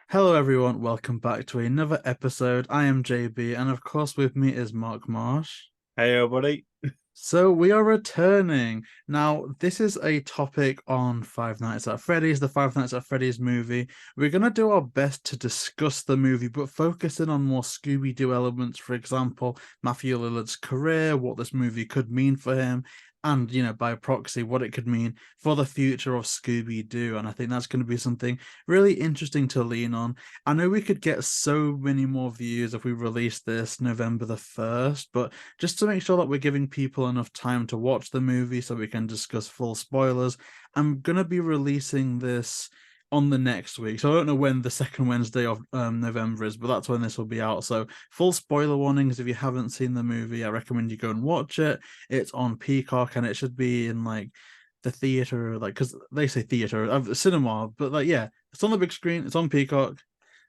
Hello, everyone. Welcome back to another episode. I am JayBee, and of course, with me is Mark Marsh. Hey everybody. So, we are returning. Now, this is a topic on Five Nights at Freddy's, the Five Nights at Freddy's movie. We're going to do our best to discuss the movie, but focusing on more Scooby-Doo elements, for example, Matthew Lillard's career, what this movie could mean for him, and by proxy what it could mean for the future of Scooby-Doo. And I think that's going to be something really interesting to lean on. I know we could get so many more views if we release this November the 1st, but just to make sure that we're giving people enough time to watch the movie so we can discuss full spoilers, I'm going to be releasing this on the next week. So I don't know when the second Wednesday of November is, but that's when this will be out. So full spoiler warnings. If you haven't seen the movie, I recommend you go and watch it. It's on Peacock and it should be in like the theater, like, because they say theater, cinema, but like, yeah, it's on the big screen, it's on Peacock.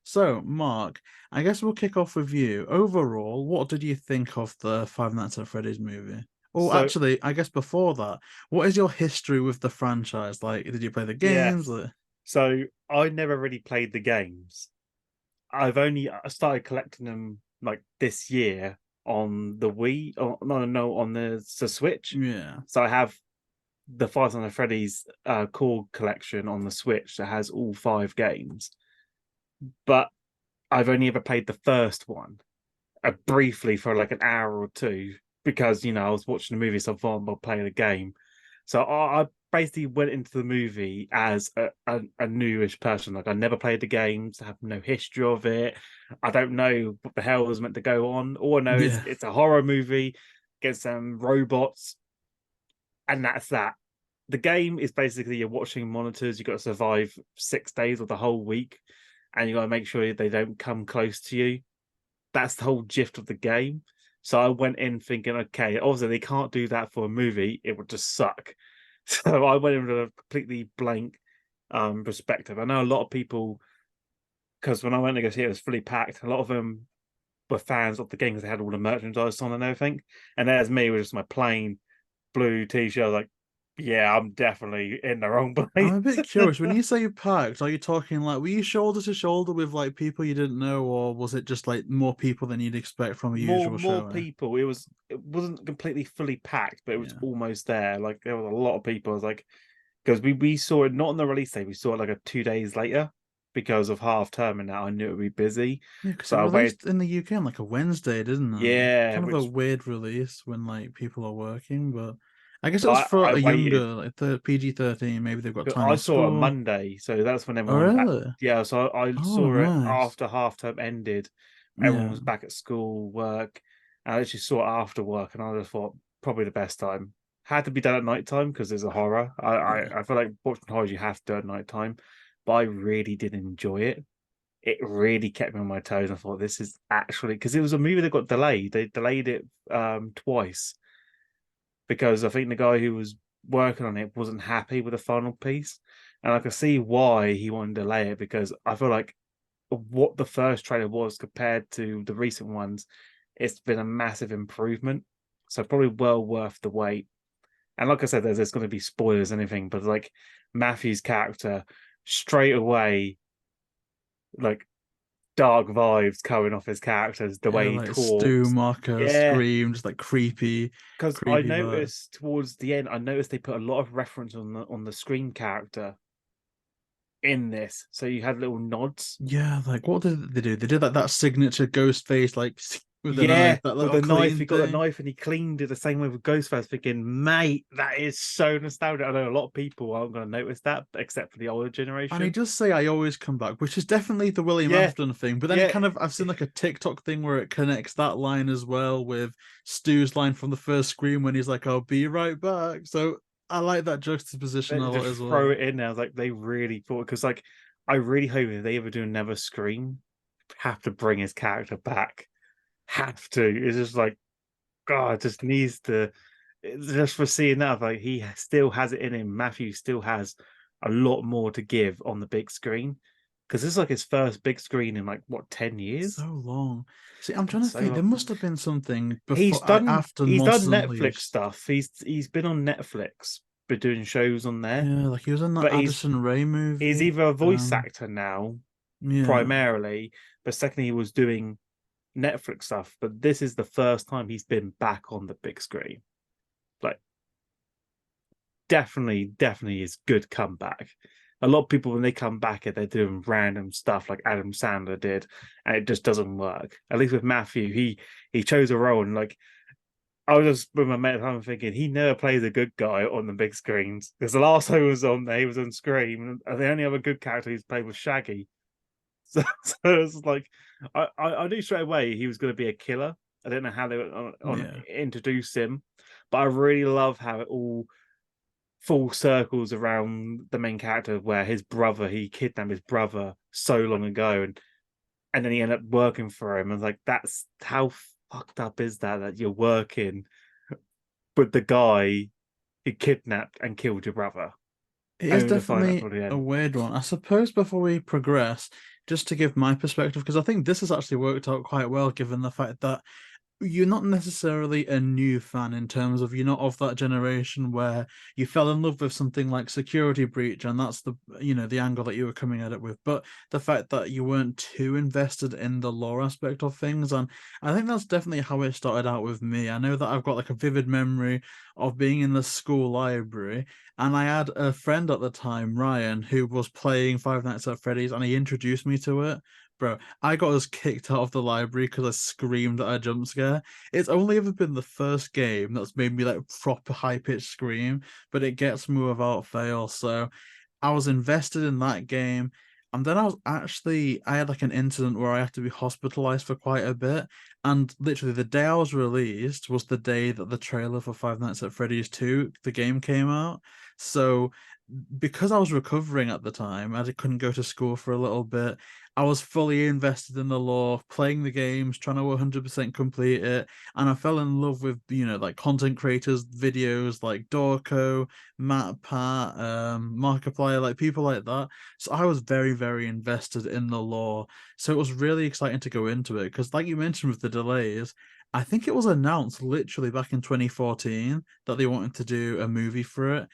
So, Mark, I guess we'll kick off with you. Overall, what did you think of the Five Nights at Freddy's movie? Oh, So actually, I guess before that, what is your history with the franchise? Like, did you play the games? yes. Like, So I never really played the games. I've only started collecting them like this year on the Wii. Oh, no, on the Switch. yeah. So I have the Five Nights at Freddy's core collection on the Switch that has all five games. But I've only ever played the first one briefly for like an hour or two because I was watching the movie, so I thought I'll play the game. So I basically went into the movie as a newish person. Like I never played the games, I have no history of it. I don't know what the hell was meant to go on. All I know is Yeah. it's a horror movie, get some robots, and that's that. The game is basically you're watching monitors. You've got to survive 6 days or the whole week, and you got to make sure they don't come close to you. That's the whole gist of the game. So I went in thinking, okay, obviously they can't do that for a movie; it would just suck. So I went in with a completely blank perspective. I know a lot of people, because when I went to go see it, it was fully packed. A lot of them were fans of the game because they had all the merchandise on and everything. And there's me with just my plain blue t-shirt. Like, yeah, I'm definitely in the wrong I'm place. a bit curious. When you say packed, are you talking like, were you shoulder to shoulder with like people you didn't know, or was it just like more people than you'd expect from a more usual more show? people. It wasn't completely fully packed, but it was Yeah. almost there. Like there was a lot of people. I was like, because we saw it not on the release day, we saw it like 2 days later because of half term, and now I knew it would be busy. Yeah, because it So I waited. released in the UK on like a Wednesday, didn't it? Yeah, Kind of a which weird release when like people are working, but I guess it so was I for a waited. younger, like the PG-13. Maybe they've got time I off saw it on school. Monday, so that's when Oh, everyone. really? Yeah, so I Oh, saw it nice. after half term ended. Everyone Yeah. was back at school, work. And I actually saw it after work, and I just thought probably the best time. Had to be done at night time because there's a horror. Yeah. I feel like watching horrors you have to do at night time, but I really did enjoy it. It really kept me on my toes. I thought this is actually because it was a movie that got delayed. They delayed it twice because I think the guy who was working on it wasn't happy with the final piece. And I could see why he wanted to delay it because I feel like what the first trailer was compared to the recent ones, it's been a massive improvement. So probably well worth the wait. And like I said, there's going to be spoilers and anything, but like Matthew's character straight away, like dark vibes coming off his characters, the Yeah, way he like Stu, talks. Marker, Yeah, Scream, just like creepy, because I creepy vibe. noticed towards the end, I noticed they put a lot of reference on the Scream character in this, so you had little nods. Yeah, like what did they do? They did like that signature ghost face, like with the knife, Yeah, that with little the knife, clean he got the thing. knife and he cleaned it the same way with Ghostface. Thinking, mate, that is so nostalgic. I know a lot of people aren't going to notice that, except for the older And he generation. does say I always come back, which is definitely the William Yeah, Afton thing. But then it yeah, kind of I've seen like a TikTok thing where it connects that line as well with Stu's line from the first Scream when he's like, I'll be right back. So I like that juxtaposition a they lot just as throw well. it in there. I was like, they really thought because like I really hope if they ever do another Scream, have to bring his character back. Have to. It's just like God, just needs to. Just for seeing that, like he still has it in him. Matthew still has a lot more to give on the big screen because this is like his first big screen in like what 10 years. So long. See, I'm trying It's to so think. There long. must have been something before after He's done Monsters Netflix Unleashed. stuff. He's been on Netflix, been doing shows on there. Yeah, like he was in that But Addison Rae he's movie. either a voice Um, actor now Yeah. primarily, but secondly, he was doing Netflix stuff. But this is the first time he's been back on the big screen. Like, definitely is good comeback. A lot of people when they come back, they're doing random stuff like Adam Sandler did, and it just doesn't work. At least with Matthew, he chose a role, and like I was just with my mate at the time thinking he never plays a good guy on the big screens. Because the last time he was on there, he was on Scream, and the only other good character he's played was Shaggy. So it's like I knew straight away he was going to be a killer. I don't know how they were on Yeah. introduce him, but I really love how it all full circles around the main character, where his brother, he kidnapped his brother so long ago, and then he ended up working for him. And like, that's how fucked up is that you're working with the guy who kidnapped and killed your brother, It is only to find out definitely toward the a end. weird one. I suppose before we progress, just to give my perspective, because I think this has actually worked out quite well, given the fact that you're not necessarily a new fan in terms of you're not of that generation where you fell in love with something like Security Breach, and that's the the angle that you were coming at it with. But the fact that you weren't too invested in the lore aspect of things, and I think that's definitely how it started out with me. I know that I've got like a vivid memory of being in the school library, and I had a friend at the time, Ryan, who was playing Five Nights at Freddy's, and he introduced me to it. Bro, I got us kicked out of the library because I screamed at a jump scare. It's only ever been the first game that's made me like proper high pitched scream, but it gets me without fail. So I was invested in that game. And then I had like an incident where I had to be hospitalized for quite a bit. And literally the day I was released was the day that the trailer for Five Nights at Freddy's 2, the game came out. So because I was recovering at the time, I couldn't go to school for a little bit. I was fully invested in the lore, playing the games, trying to 100% complete it, and I fell in love with like content creators, videos like Dorco, MatPat, Markiplier, like people like that. So I was very invested in the lore. So it was really exciting to go into it because, like you mentioned, with the delays. I think it was announced literally back in 2014 that they wanted to do a movie for it,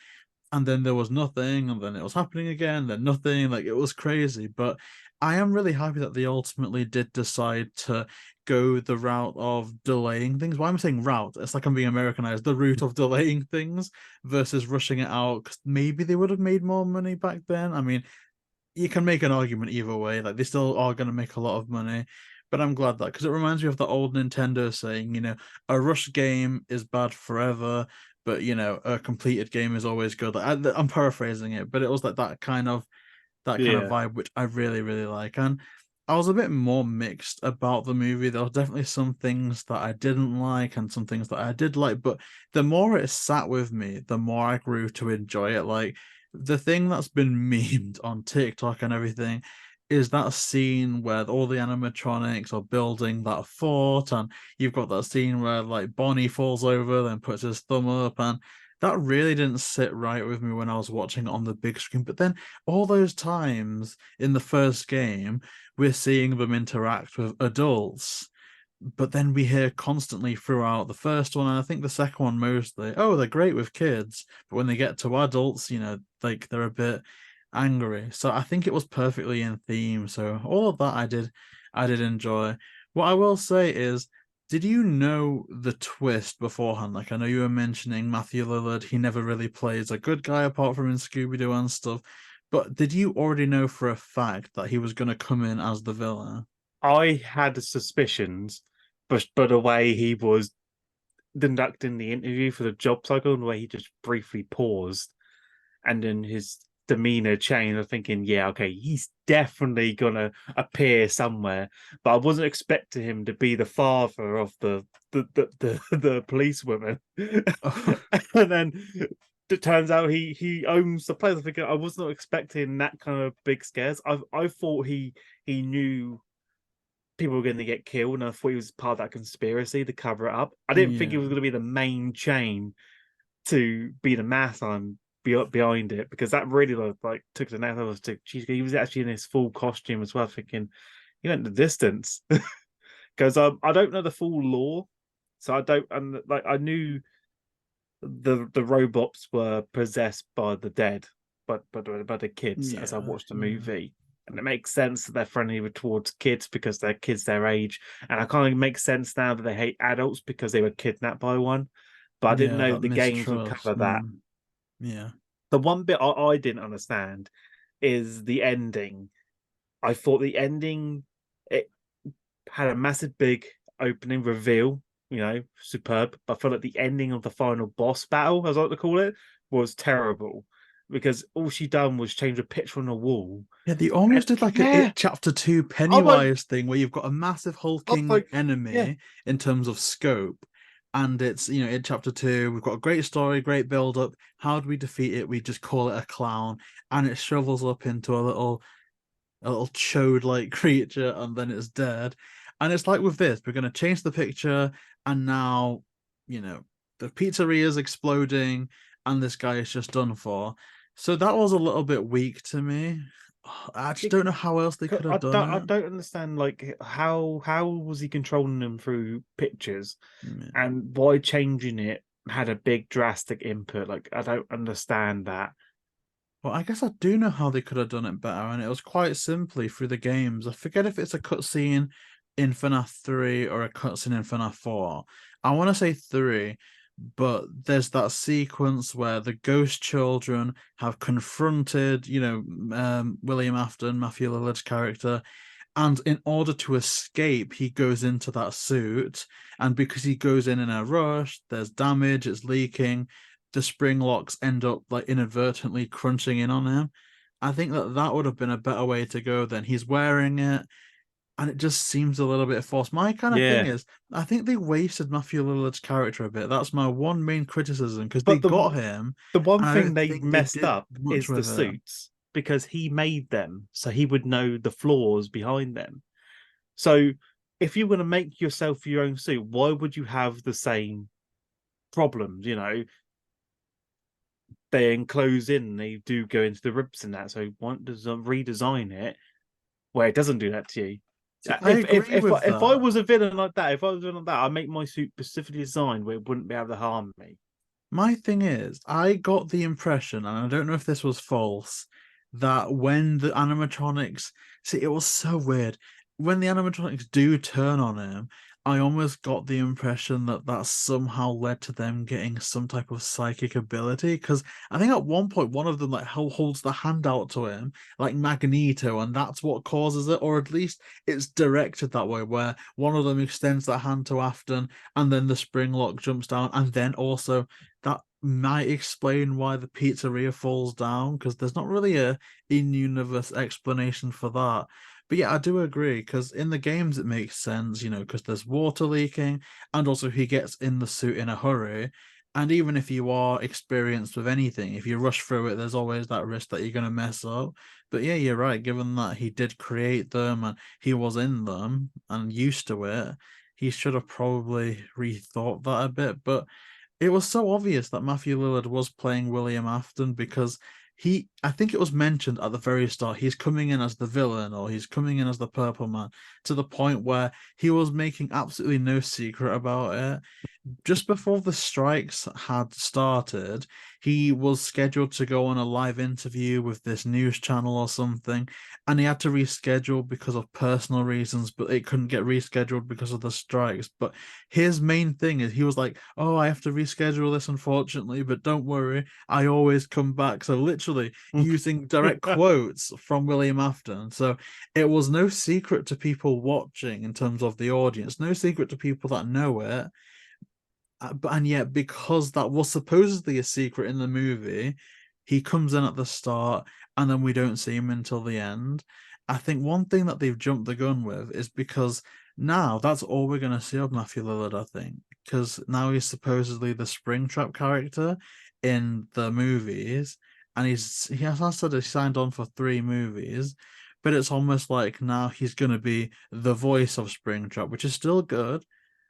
and then there was nothing, and then it was happening again, then nothing. Like, it was crazy. But I am really happy that they ultimately did decide to go the route of delaying things. Why am I saying route? It's like I'm being Americanized. The route of delaying things versus rushing it out, because maybe they would have made more money back then. I mean, you can make an argument either way. Like, they still are going to make a lot of money. But I'm glad that, because it reminds me of the old Nintendo saying, a rush game is bad forever, but a completed game is always good. I'm paraphrasing it, but it was like that kind of Yeah. vibe, which I really like. And I was a bit more mixed about the movie. There were definitely some things that I didn't like and some things that I did like, but the more it sat with me, the more I grew to enjoy it. Like, the thing that's been memed on TikTok and everything is that scene where all the animatronics are building that fort, and you've got that scene where like Bonnie falls over, then puts his thumb up, and that really didn't sit right with me when I was watching it on the big screen. But then all those times in the first game, we're seeing them interact with adults. But then we hear constantly throughout the first one, and I think the second one mostly, oh, they're great with kids. But when they get to adults, like they're a bit angry. So I think it was perfectly in theme. So all of that I did enjoy. What I will say is, did you know the twist beforehand? Like, I know you were mentioning Matthew Lillard, he never really plays a good guy apart from in Scooby-Doo and stuff. But did you already know for a fact that he was going to come in as the villain? I had suspicions, but the way he was conducting the interview for the job cycle and the way he just briefly paused and then his demeanor changed, I'm thinking, yeah, okay, he's definitely gonna appear somewhere. But I wasn't expecting him to be the father of the policewoman. And then it turns out he owns the place. I think I was not expecting that kind of big scares. I thought he knew people were going to get killed, and I thought he was part of that conspiracy to cover it up. I didn't think he was Yeah. going to be the main chain to be the mastermind behind it, because that really like took the next level. He was actually in his full costume as well, thinking he went the distance. Because I don't know the full lore, so I don't, and like I knew the robots were possessed by the dead, but by the kids as I Yeah. watched the Yeah. movie. And it makes sense that they're friendly towards kids because they're kids their age. And I kind of make sense now that they hate adults because they were kidnapped by one. But I didn't Yeah, know that the games would mistrust. cover that. Yeah. The one bit I didn't understand is the ending. I thought the ending, it had a massive big opening reveal, superb. But I felt like the ending of the final boss battle, as I like to call it, was terrible because all she done was change a picture on the wall. Yeah, they And almost did like a yeah, It Chapter 2 I'm like, Pennywise thing where you've got a massive I'm hulking like, yeah, enemy in terms of scope. And it's, It Chapter 2, we've got a great story, great build up. How do we defeat it? We just call it a clown, and it shrivels up into a little chode like creature, and then it's dead. And it's like with this, we're going to change the picture, and now, the pizzeria is exploding, and this guy is just done for. So that was a little bit weak to me. I just don't know how else they could have done I it. don't understand like how was he controlling them through pictures, Yeah. and why changing it had a big drastic input. Like I don't understand that. Well, I guess I do know how they could have done it better, and it was quite simply through the games. I forget if it's a cutscene in FNAF 3 or a cutscene in FNAF 4. I want to say 3, but there's that sequence where the ghost children have confronted, William Afton, Matthew Lillard's character, and in order to escape, he goes into that suit. And because he goes in a rush, there's damage, it's leaking. The spring locks end up like inadvertently crunching in on him. I think that would have been a better way to go then. He's wearing it, and it just seems a little bit forced. My kind of thing Yeah, is, I think they wasted Matthew Lillard's character a bit. That's my one main criticism because they but got him, the one and I thing don't they think they messed did up much is the with it. suits because he made them, so he would know the flaws behind them. So if you want to make yourself your own suit, why would you have the same problems? They enclose in, they do go into the ribs and that. So why does redesign it where it doesn't do that to you? See, I agree with If I that. was a villain like that, if I was a villain like that, I'd make my suit specifically designed where it wouldn't be able to harm me. My thing is, I got the impression, and I don't know if this was false, that when the animatronics, see, it was so weird. When the animatronics do turn on him, I almost got the impression that that somehow led to them getting some type of psychic ability. Because I think at one point, one of them like holds the hand out to him, like Magneto, and that's what causes it, or at least it's directed that way, where one of them extends that hand to Afton, and then the spring lock jumps down, and then also that might explain why the pizzeria falls down because there's not really a in-universe explanation for that. But yeah, I do agree because in the games it makes sense, because there's water leaking and also he gets in the suit in a hurry. And even if you are experienced with anything, if you rush through it, there's always that risk that you're going to mess up. But yeah, you're right. Given that he did create them and he was in them and used to it, he should have probably rethought that a bit. But it was so obvious that Matthew Lillard was playing William Afton because I think it was mentioned at the very start, he's coming in as the villain or he's coming in as the Purple Man to the point where he was making absolutely no secret about it. Just before the strikes had started, he was scheduled to go on a live interview with this news channel or something, and he had to reschedule because of personal reasons, but it couldn't get rescheduled because of the strikes. But his main thing is he was like, "Oh, I have to reschedule this, unfortunately, but don't worry, I always come back." So, literally using direct quotes from William Afton. So, it was no secret to people watching in terms of the audience, no secret to people that know it, and yet because that was supposedly a secret in the movie, he comes in at the start and then we don't see him until the end. I think one thing that they've jumped the gun with is because now that's all we're going to see of Matthew Lillard, I think, because now he's supposedly the Springtrap character in the movies, and he has said he signed on for 3 movies, but it's almost like now he's going to be the voice of Springtrap, which is still good,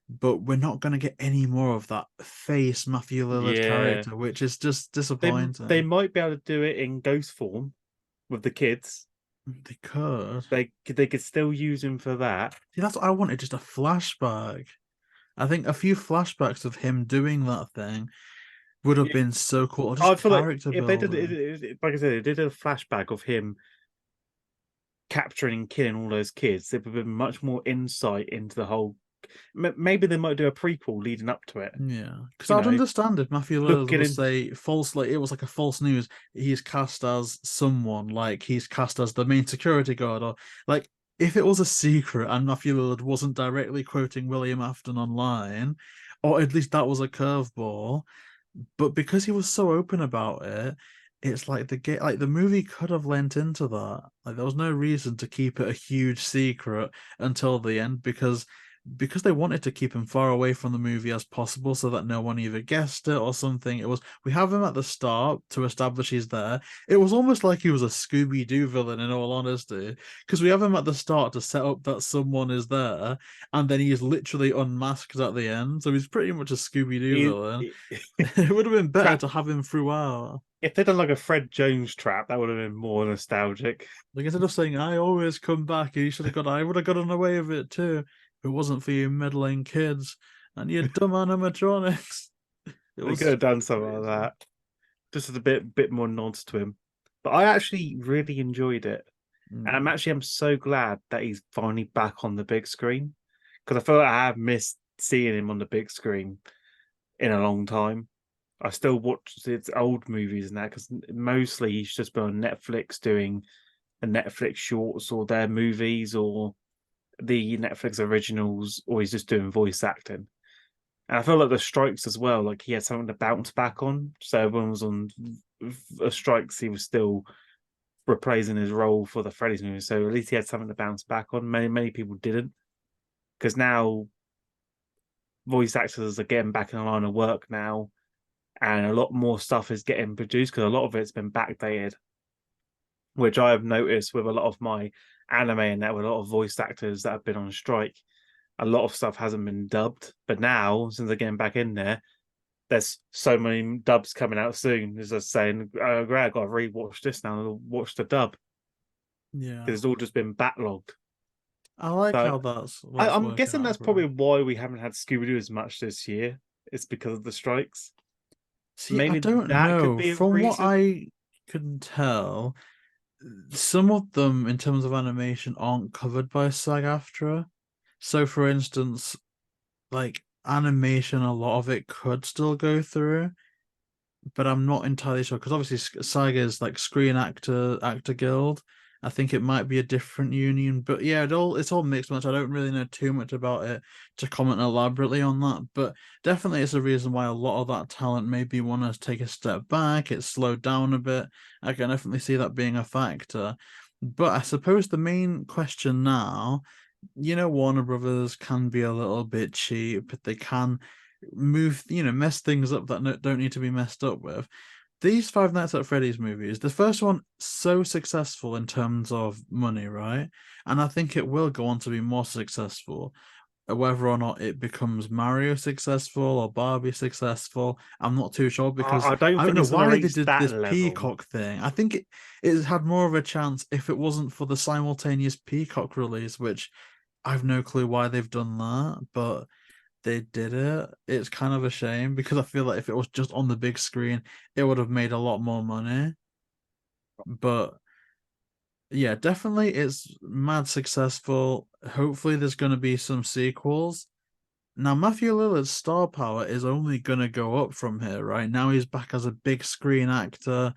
but we're not going to get any more of that face Matthew Lillard Yeah, character, which is just they disappointing. might be able to do it in ghost form with the kids. They could. They could still use him for that. See, that's what I wanted, just a flashback. I think a few flashbacks of him doing that thing would have Yeah. been so cool. Just I feel like character if they did building. like I said, they did a flashback of him capturing and killing all those kids, there would have been much more insight into the whole. Maybe they might do a prequel leading up to it. Yeah, because You I'd know, understand if Matthew Lillard looking was in. say false, like it was like a false news. He's cast as someone, like he's cast as the main security guard, or like if it was a secret and Matthew Lillard wasn't directly quoting William Afton online, or at least that was a curveball. But because he was so open about it, it's like the movie could have lent into that. Like there was no reason to keep it a huge secret until the end because they wanted to keep him far away from the movie as possible so that no one either guessed it or something. It was we have him at the start to establish he's there. It was almost like he was a Scooby-Doo villain in all honesty, because we have him at the start to set up that someone is there, and then he's literally unmasked at the end. So he's pretty much a Scooby-Doo villain. It would have been better to have him throughout. If they'd done like a Fred Jones trap, that would have been more nostalgic. Like instead of saying I always come back, he should have got I would have gotten away with it too. If it wasn't for you meddling kids and your dumb animatronics. They could have done something like that. Just as a bit more nods to him. But I actually really enjoyed it. And I'm so glad that he's finally back on the big screen. Because I feel like I have missed seeing him on the big screen in a long time. I still watch its old movies and that because mostly he's just been on Netflix doing a Netflix shorts or their movies or the Netflix originals, or he's just doing voice acting. And I feel like the strikes as well, like he had something to bounce back on. So everyone was on strikes, he was still reprising his role for the Freddy's movie. So at least he had something to bounce back on. Many people didn't. Because now voice actors are getting back in the line of work now. And a lot more stuff is getting produced because a lot of it's been backdated, which I have noticed with a lot of my anime and that with a lot of voice actors that have been on strike. A lot of stuff hasn't been dubbed, but now since they're getting back in there, there's so many dubs coming out soon. As I was saying, oh, great, I got to rewatch this now and watch the dub. Yeah, Because it's all just been backlogged. I like So how that's I'm working guessing out that's for probably him. why we haven't had Scooby-Doo as much this year. It's because of the strikes. See, I Maybe don't that could know. be a From what reason. I can tell, some of them in terms of animation aren't covered by SAG-AFTRA. So, for instance, like animation, a lot of it could still go through, but I'm not entirely sure because obviously SAG is like Screen Actor Guild. I think it might be a different union, but yeah, it's all mixed much. I don't really know too much about it to comment elaborately on that, but definitely it's a reason why a lot of that talent maybe want to take a step back. It's slowed down a bit. I can definitely see that being a factor. But I suppose the main question now, Warner Brothers can be a little bit cheap. They can mess things up that don't need to be messed up with. These Five Nights at Freddy's movies, the first one so successful in terms of money, right? And I think it will go on to be more successful. Whether or not it becomes Mario successful or Barbie successful, I'm not too sure because I don't I don't think know it's going to why they reach did that this level. Peacock thing. I think it had more of a chance if it wasn't for the simultaneous Peacock release, which I've no clue why they've done that, but they did it. It's kind of a shame because I feel like if it was just on the big screen, it would have made a lot more money. But yeah, definitely it's mad successful. Hopefully there's going to be some sequels. Now Matthew Lillard's star power is only going to go up from here, right? Now he's back as a big screen actor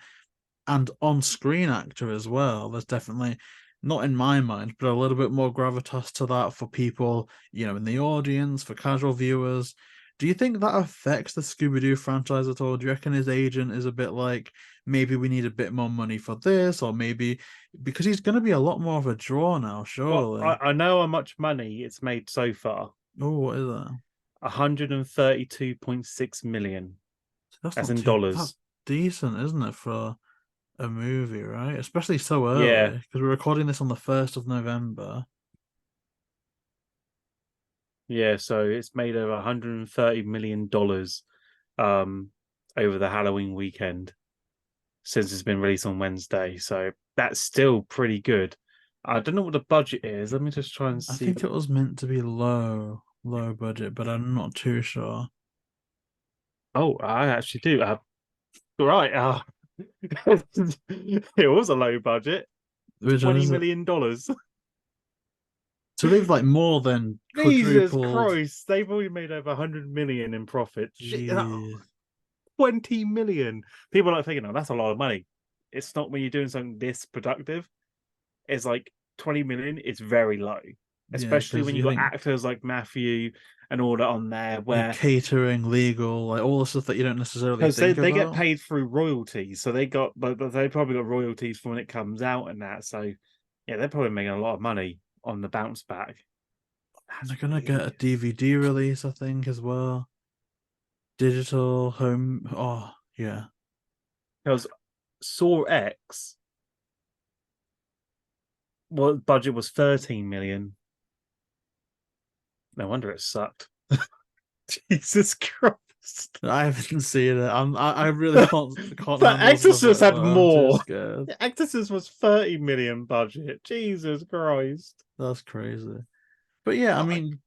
and on-screen actor as well. There's definitely not in my mind, but a little bit more gravitas to that for people, in the audience, for casual viewers. Do you think that affects the Scooby-Doo franchise at all? Do you reckon his agent is a bit like, maybe we need a bit more money for this, or maybe because he's going to be a lot more of a draw now, Well, surely? I know how much money it's made so far. Oh, what is that? 132.6 million, That's as not in too. That's dollars. decent, isn't it, for a movie, right? Especially so Yeah, early because we're recording this on the 1st of November. yeah. So it's made over 130 million dollars um over the Halloween weekend since it's been released on Wednesday. So that's still pretty good. I don't know what the budget is. Let me just try and I see. think it was meant to be low budget, but I'm not too sure. Oh, I actually do. Right. It was a low budget. Which one $20 is it? million. So they've like more than Jesus quadrupled. Christ, they've already made over 100 million in profit. Yeah. 20 million. People are like thinking, oh, that's a lot of money. It's not when you're doing something this productive. It's like 20 million is very low, Yeah, especially because when you you got think actors like Matthew and all that on there, like where catering, legal, like all the stuff that you don't necessarily because they, think they get about. paid through royalties, so but they probably got royalties for when it comes out and that. So yeah, they're probably making a lot of money on the bounce back. And That's they're gonna get really a good. DVD release, I think, as well. Digital home. Oh, yeah. Because Saw X, well, budget was 13 million. No wonder it sucked. Jesus Christ. I haven't seen it. I really can't But handle stuff Exorcist like that. had I'm too more. scared. Exorcist was 30 million budget. Jesus Christ. That's crazy. But yeah, I Like, mean,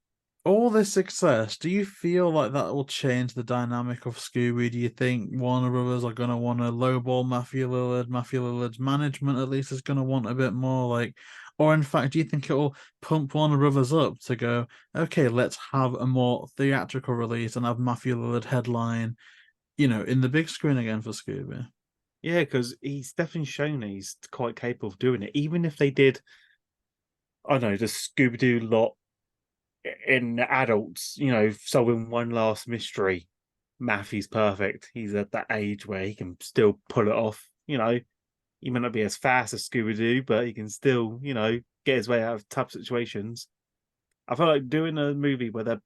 all this success, do you feel like that will change the dynamic of Scooby? Do you think Warner Brothers are going to want to lowball Matthew Lillard? Matthew Lillard's management, at least, is going to want a bit more like, or in fact, do you think it will pump Warner Brothers up to go, okay, let's have a more theatrical release and have Matthew Lillard headline, in the big screen again for Scooby? yeah, because he's definitely shown he's quite capable of doing it. Even if they did, I don't know, the Scooby-Doo lot in adults, solving one last mystery. Matthew's perfect. He's at that age where he can still pull it off. He may not be as fast as Scooby-Doo, but he can still, get his way out of tough situations. I feel like doing a movie where they're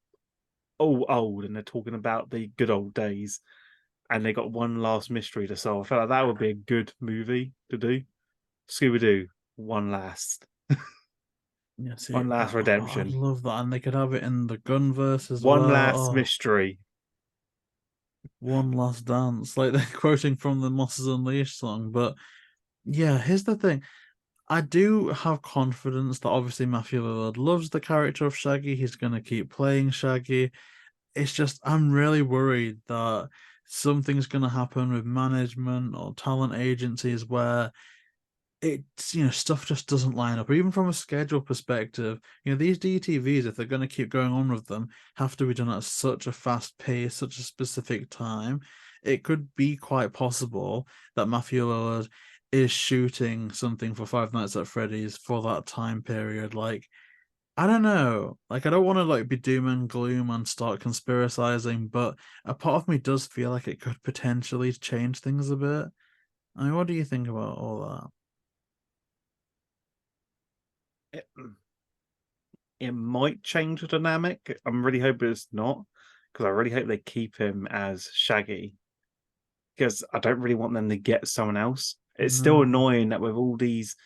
all old and they're talking about the good old days and they got one last mystery to solve. I feel like that would be a good movie to do. Scooby-Doo, one last. Yeah, see, One last I'd redemption. love that, and they could have it in the Gunverse as One well. last Oh, mystery. one last dance, like they're quoting from the Monsters Unleashed song. But yeah, here's the thing. I do have confidence that obviously Matthew Lillard loves the character of Shaggy. He's going to keep playing Shaggy. It's just, I'm really worried that something's going to happen with management or talent agencies where it's, stuff just doesn't line up. Or even from a schedule perspective, these DTVs, if they're going to keep going on with them, have to be done at such a fast pace, such a specific time. It could be quite possible that Matthew Lillard is shooting something for Five Nights at Freddy's for that time period. Like, I don't know. Like, I don't want to like be doom and gloom and start conspiracizing, but a part of me does feel like it could potentially change things a bit. I mean, what do you think about all that? It, it might change the dynamic. I'm really hoping it's not, because I really hope they keep him as Shaggy. Because I don't really want them to get someone else. It's still No. annoying that with all these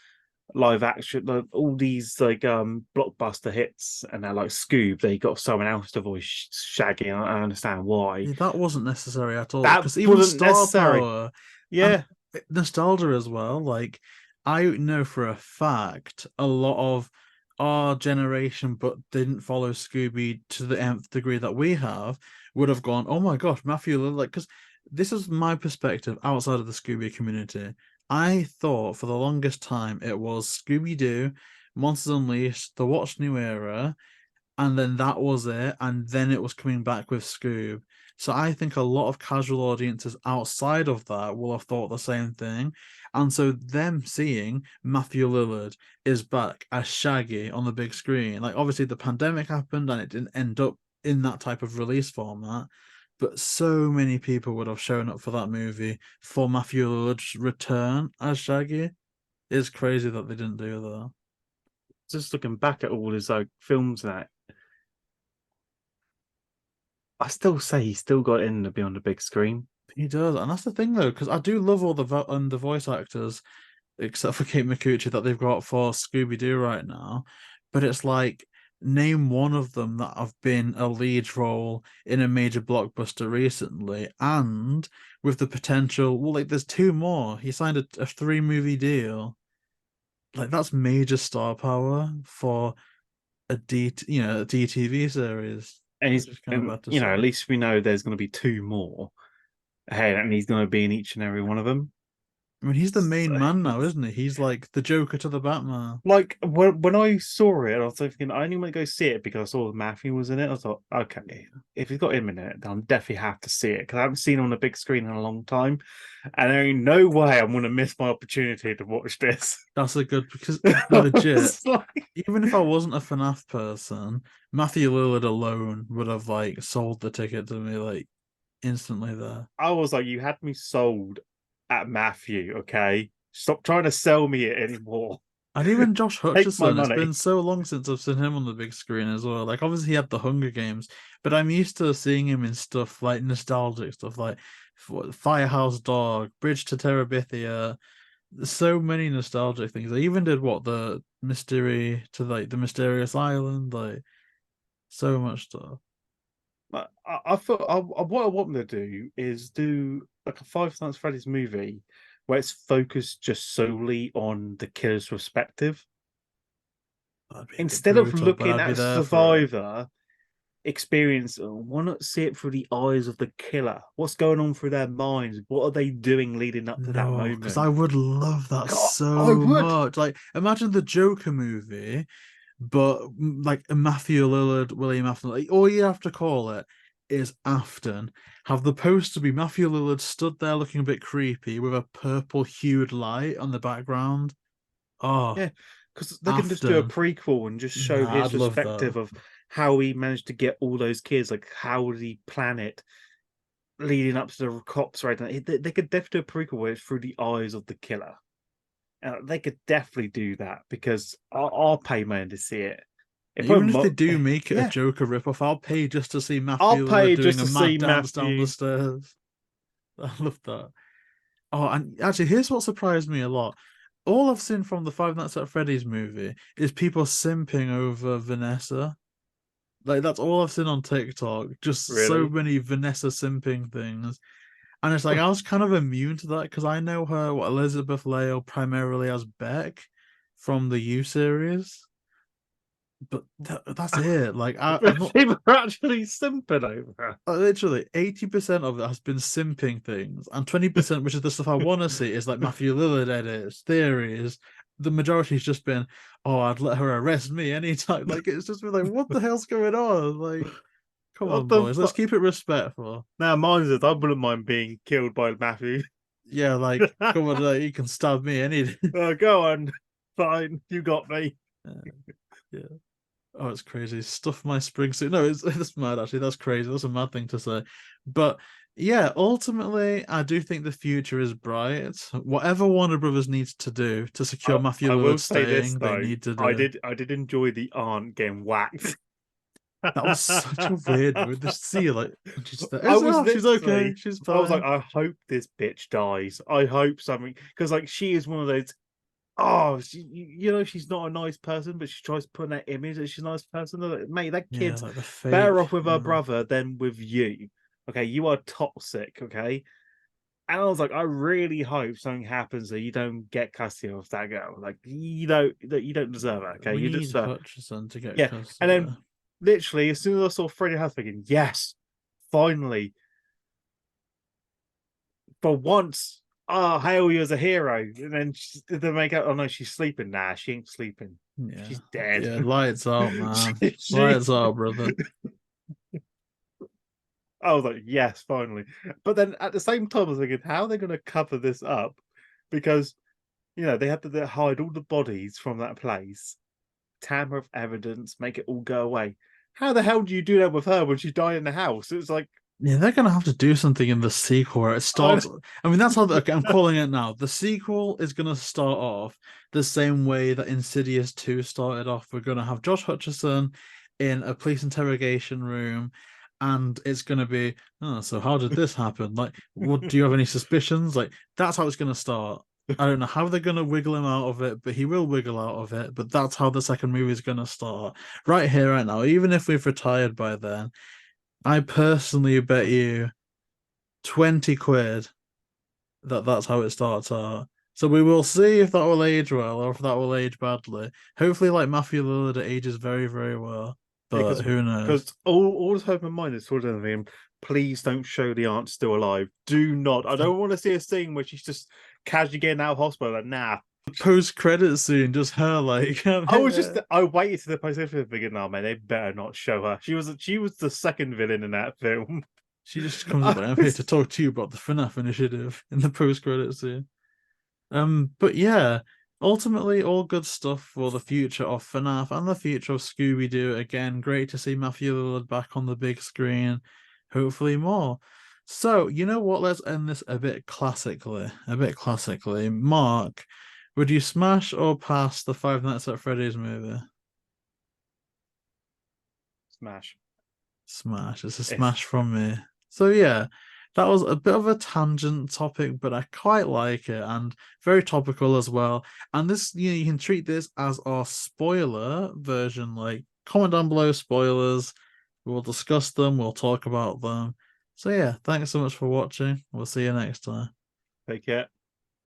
live action, like, all these like blockbuster hits, and they're like Scoob, they got someone else to voice Shaggy. And I understand why. Yeah, that wasn't necessary at all. That Because even wasn't Star necessary. Power and Yeah, nostalgia as well. Like, I know for a fact a lot of our generation, but didn't follow Scooby to the nth degree that we have, would have gone, "Oh my gosh, Matthew Lillard!" Because this is my perspective outside of the Scooby community. I thought for the longest time it was Scooby Doo, Monsters Unleashed, the Watch New Era, and then that was it, and then it was coming back with Scoob. So I think a lot of casual audiences outside of that will have thought the same thing. And so them seeing Matthew Lillard is back as Shaggy on the big screen, like obviously the pandemic happened and it didn't end up in that type of release format. But so many people would have shown up for that movie for Matthew Lillard's return as Shaggy. It's crazy that they didn't do that. just looking back at all his like films and that, I still say he still got in to be on the big screen. He does, and that's the thing though, because I do love all the voice actors, except for Kate McCucci that they've got for Scooby Doo right now. But it's like, name one of them that have been a lead role in a major blockbuster recently, and with the potential. Well, like there's two more. He signed a 3 movie deal. Like that's major star power for a DTV series, And which he's is kind of and bad to say. at least we know there's going to be two more ahead, and he's going to be in each and every one of them. I mean, he's the main man now, isn't he? He's like the Joker to the Batman. Like when I saw it, I was thinking I only want to go see it because I saw Matthew was in it. I thought, okay, if he's got him in it, then I'll definitely have to see it because I haven't seen it on a big screen in a long time, and there ain't no way I'm going to miss my opportunity to watch this. That's a good because I legit, was like, even if I wasn't a FNAF person, Matthew Lillard alone would have like sold the ticket to me like instantly there. you had me sold at Matthew. Okay, stop trying to sell me it anymore. And even Josh Take my Hutcherson, it's been money. so long since I've seen him on the big screen as well. Like obviously he had the Hunger Games, but I'm used to seeing him in stuff like nostalgic stuff like Firehouse Dog, Bridge to Terabithia. There's so many nostalgic things. They even did what the mystery to like the mysterious island, like so much stuff. I thought what I want them to do is do like a Five Nights at Freddy's movie where it's focused just solely on the killer's perspective. That'd be a bit Instead of brutal, but looking I'd be at there for it. survivor experience, why not see it through the eyes of the killer? What's going on through their minds? What are they doing leading up to that No, because I moment? would love that God, I so would. much. Like, imagine the Joker movie, but like a Matthew Lillard, William Afton. Like, all you have to call it is Afton. Have the poster be Matthew Lillard stood there looking a bit creepy with a purple hued light on the background. Oh, Yeah, because they can just do a Afton. prequel and just show Nah, his I'd love perspective that. of how he managed to get all those kids. Like, how did he plan it leading up to the cops? Right, they could definitely do a prequel where it's through the eyes of the killer. They could definitely do that because I'll pay money to see it. It Even if they probably, do make it a yeah, Joker ripoff, I'll pay just to see I'll Matthew Lillard pay doing just a to mad see dance down the Matthew. stairs. I love that. Oh, and actually, here's what surprised me a lot. All I've seen from the Five Nights at Freddy's movie is people simping over Vanessa. Like that's all I've seen on TikTok. Just so Really? many Vanessa simping things. And it's like I was kind of immune to that because I know her, what Elizabeth Leo primarily as Beck from the U series. But that's it. Like I'm not People are actually simping over her. literally 80% of it has been simping things, and 20%, which is the stuff I want to see, is like Matthew Lillard edits, theories. The majority's just been, oh, I'd let her arrest me anytime. Like it's just been like, what the hell's going on? Like, come What on, the boys, let's fuck? keep it respectful. Now, mine is I wouldn't mind being killed by Matthew. Yeah, like, come on, like, you can stab me any day. Go on. Fine. You got me. Yeah. Oh, it's crazy. Stuff my spring suit. No, it's mad actually. That's crazy. That's a mad thing to say. But yeah, ultimately, I do think the future is bright. Whatever Warner Brothers needs to do to secure Matthew I will Lillard say this staying, they though. need to do. I did enjoy the aunt getting whacked. That was such a weird mood. Just see her like she's there. I was Oh, she's okay. literally, She's I was like, fine. I hope this bitch dies. I hope something because like she is one of those. Oh, you know, she's not a nice person, but she tries to put in that image that she's a nice person. Like, mate, that Yeah, kid's like the better fake. off with her brother than with you. Okay, you are toxic. Okay, and I was like, I really hope something happens that you don't get custody of that girl. Like, you don't deserve it. Okay, We you need deserve. Hutchison to get Yeah, and custody. then literally as soon as I saw Freddy House thinking, yes, finally, for once, oh, hail you as a hero. And then they make out, oh no, she's sleeping. Nah, she ain't sleeping. Yeah. She's dead. Yeah, lights out, man. she, Lights out, brother. I was like, yes, finally. But then at the same time, I was thinking, how are they going to cover this up? Because, they had to hide all the bodies from that place, tamper of evidence, make it all go away. How the hell do you do that with her when she died in the house? It's like, Yeah, they're gonna have to do something in the sequel where it I, starts. I mean, that's how okay, I'm calling it now. The sequel is gonna start off the same way that Insidious 2 started off. We're gonna have Josh Hutcherson in a police interrogation room, and it's gonna be, oh, so how did this happen? Like, what do you have any suspicions? Like, that's how it's gonna start. I don't know how they're gonna wiggle him out of it, but he will wiggle out of it. But that's how the second movie is gonna start. Right here, right now. Even if we've retired by then. I personally bet you 20 quid that that's how it starts out. So we will see if that will age well or if that will age badly. Hopefully, like Matthew Lillard, it ages very, very well. yeah, But who knows? because all I have in mind is sort of him. Please don't show the aunt still alive. Do not. I don't want to see a scene where she's just casually getting out of hospital. Like, nah. Post-credit scene, just her like. I waited to the post-credit figure. Now, man, they better not show her. She was the second villain in that film. She just comes up like, I'm here to talk to you about the FNAF initiative in the post-credit scene. But yeah, ultimately all good stuff for the future of FNAF and the future of Scooby-Doo. Again, great to see Matthew Lillard back on the big screen. Hopefully more. So, you know what? Let's end this a bit classically. Mark, would you smash or pass the Five Nights at Freddy's movie? Smash. Smash. It's a smash from me. So yeah, that was a bit of a tangent topic, but I quite like it and very topical as well. And this, you can treat this as our spoiler version. Like, comment down below spoilers. We'll discuss them. We'll talk about them. So yeah, thanks so much for watching. We'll see you next time. Take care.